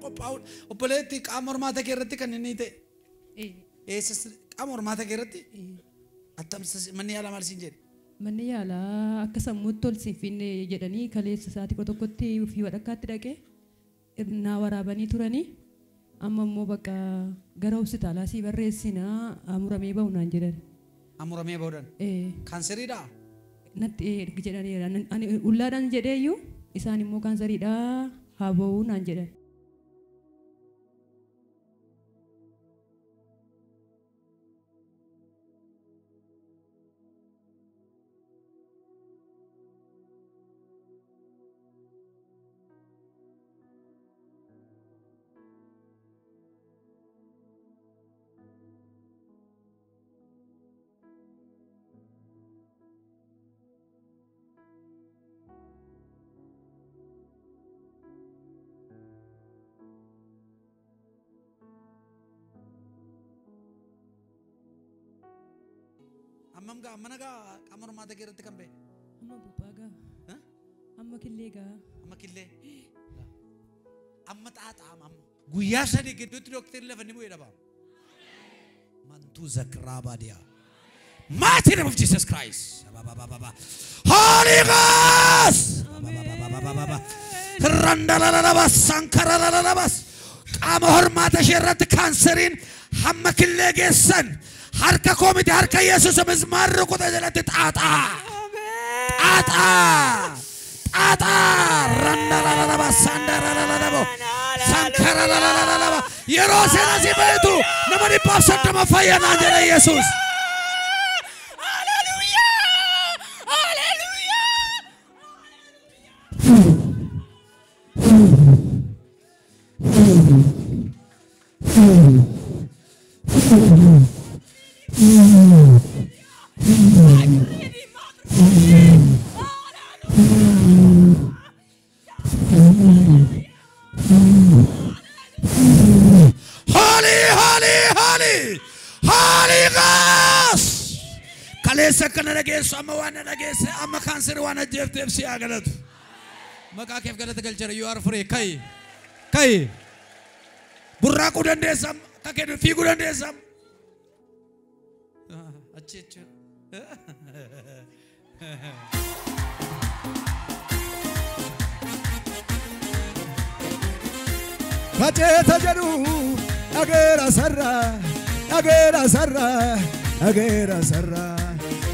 قباول وبلاتي كامور ما تكيرتي كان نيته إيه سس كامور ما تكيرتي أتم سس مني على مالسينجر مني على أكسر مطول سيفين جدني كلي سساتي كتوكتي في ورقات تراكه ناورا بني توراني أما مو بكا غراو ستالا سي بريسينا أمورامي باونان جدر أمورامي باونان كانسري دا نت جدني أنا أولادان جديو إساني مو كانسري دا هابونان جدر أمم كا أمنا كا كامور ما تكيرتي كم بيه أما بوباغا أما كليغا أما كله أما تات أم غويا سدي كده تروكتير لفني بوي دبا منتو زكرابا ديا mighty name of Jesus Christ Holy Ghost رندلالالاباس سانكرالالاباس كامور ما تشيرت كانسرين هم كله جسن harka komite harka Yesus mezmarru kota jalati tata randalalaba sandalalaba sankaralalalaba yerosena sibetu namani pasata mafaya na Yesus Holy Ghost kalesa kana nageessu amma waan nageesse amma kanseri waan ajjeefteef si agalatu maqaa keef galata galchara you are free kai burraaquu dandeessam kakeedu fiiguu dandeessam achi Kacheta jadu agera sarra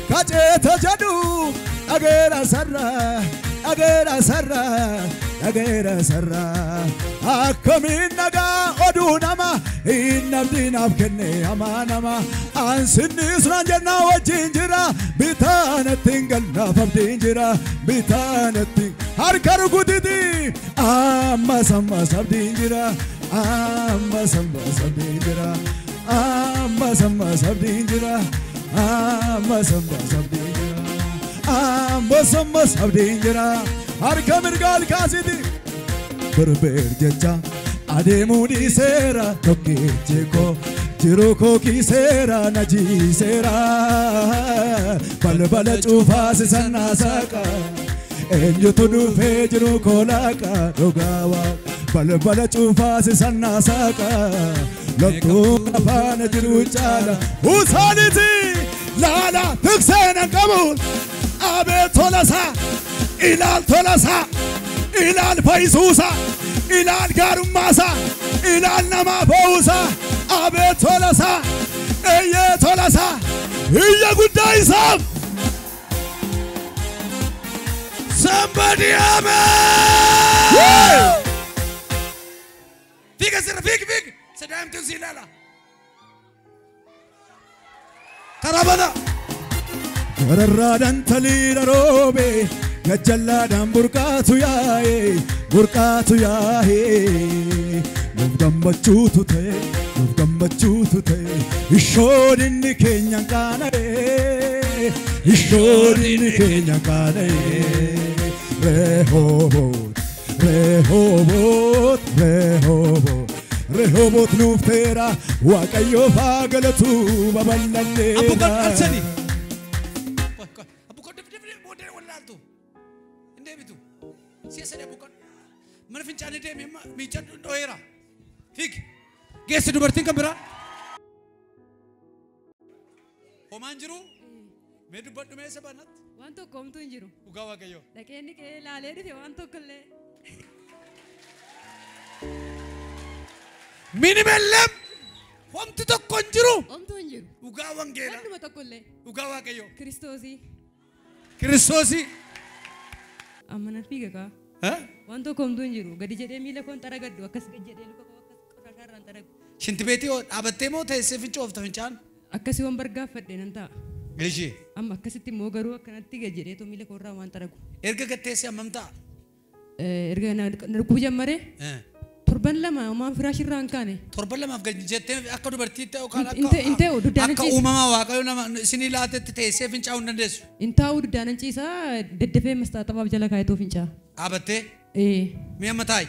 Kacheta jadu agera sarra Akkamin naga odunama innabdinaaf kenne amanama ansinnis ranjanna wajjin jira bitanattin gannaafamtiin jira bitanattin harka rukutiti amma samma sabdiin jira amma samma sabdiin jira amma samma sabdiin jira amma samma sabdiin jira amma samma sabdiin jira harka mirgaal kaasiti berber jecha ademu di sera tokkichiko jiru ko kisera najisera balbala cufa sanna saka enjutu dufe jiru kolaka dogawa balbala cufa sanna saka lokku afana jiru chala usaniti lala tuksena qabul abe tolasa ilal faisusa ilal garumasa ilal nama fausa abe tolasa eye tolasa iya gudai sam somebody amen fica sedam tu silala karabana Raradan talira robe gajalladan burqatu yaaye nuf gammachuutu ta'e ishoodinni keenyan qaana'e Rehoboot nuuf teera waaqayyoo faagalatu babal'anneedha mana fincaan deeme miichan dhoera فيك جيس دوبرتين كبرا همان جرو ميدو بدو ميسا بانات waan tokko homtuu hin jiru dhugaa waaqayyo dhaqeenni kee ilaalee dhufe waan tokko illee minimellem homti tokko hin jiru homtuu hin jiru dhugaa wangeela wannuma tokko illee dhugaa waaqayyo kiristoosii kiristoosii ammanan fiiga kaa waan tokko homtuu hin jiru gadi jedhee miila koon xaragaddu akkas gadi jedhee luka koo akkas qoraarraan xaragu shinti beetii dhaabattee moo teessee fincoofta fincaan akkasii waan bargaaffadhe nan ta'a Gishii amma akkasitti immoo garuu akkanatti gadi jedhee too miila koorraa waan xaragu erga gatteessee hammam ta'a erga narguu jammaree torban lama waan firaashirraa hin kaane torban lamaaf gadi jettee akka dubartiitti yookaan inte duddaan akka uumamaa waaqayyo nama isinii laatetti teessee fincaa'uu hin dandeessu intaa'uu duddaan ciisaa daddafee mastaaxabaaf jala kaayetoo fincaa dhaabattee mi'a mataayi